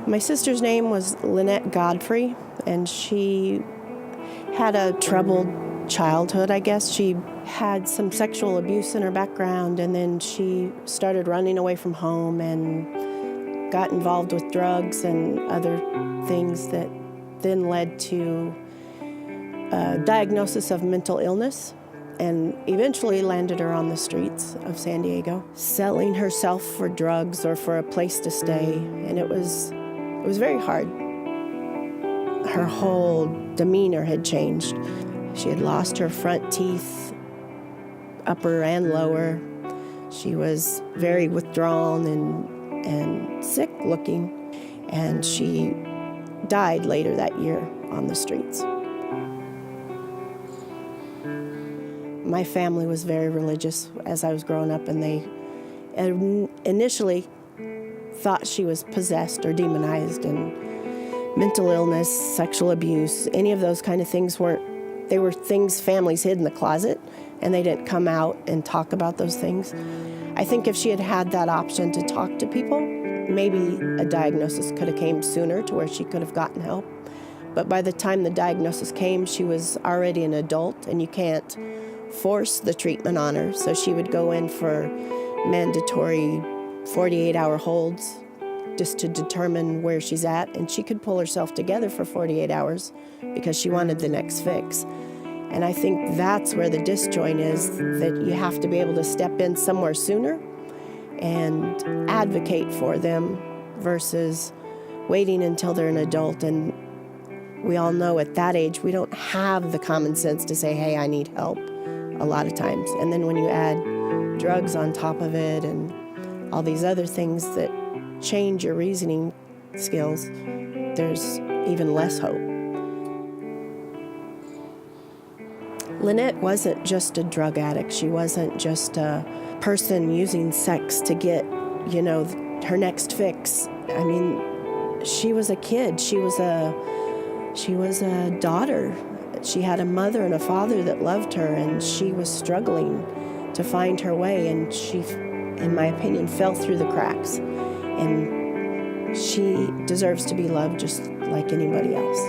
My sister's name was Lynette Godfrey, and she had a troubled childhood, I guess. She had some sexual abuse in her background, and then she started running away from home and got involved with drugs and other things that then led to a diagnosis of mental illness, and eventually landed her on the streets of San Diego, selling herself for drugs or for a place to stay, and it was very hard. Her whole demeanor had changed. She had lost her front teeth, upper and lower. She was very withdrawn and sick looking, and she died later that year on the streets. My family was very religious as I was growing up, and they initially thought she was possessed or demonized, and mental illness, sexual abuse, any of those kind of things they were things families hid in the closet, and they didn't come out and talk about those things. I think if she had had that option to talk to people, maybe a diagnosis could have came sooner to where she could have gotten help. But by the time the diagnosis came, she was already an adult, and you can't force the treatment on her. So she would go in for mandatory 48-hour holds just to determine where she's at, and she could pull herself together for 48 hours because she wanted the next fix. And I think that's where the disjoint is, that you have to be able to step in somewhere sooner and advocate for them versus waiting until they're an adult. And we all know at that age we don't have the common sense to say, hey, I need help a lot of times. And then when you add drugs on top of it and all these other things that change your reasoning skills, there's even less hope. Lynette wasn't just a drug addict. She wasn't just a person using sex to get, her next fix. I mean, she was a kid. She was a daughter. She had a mother and a father that loved her, and she was struggling to find her way, and she, in my opinion, fell through the cracks. And she deserves to be loved just like anybody else.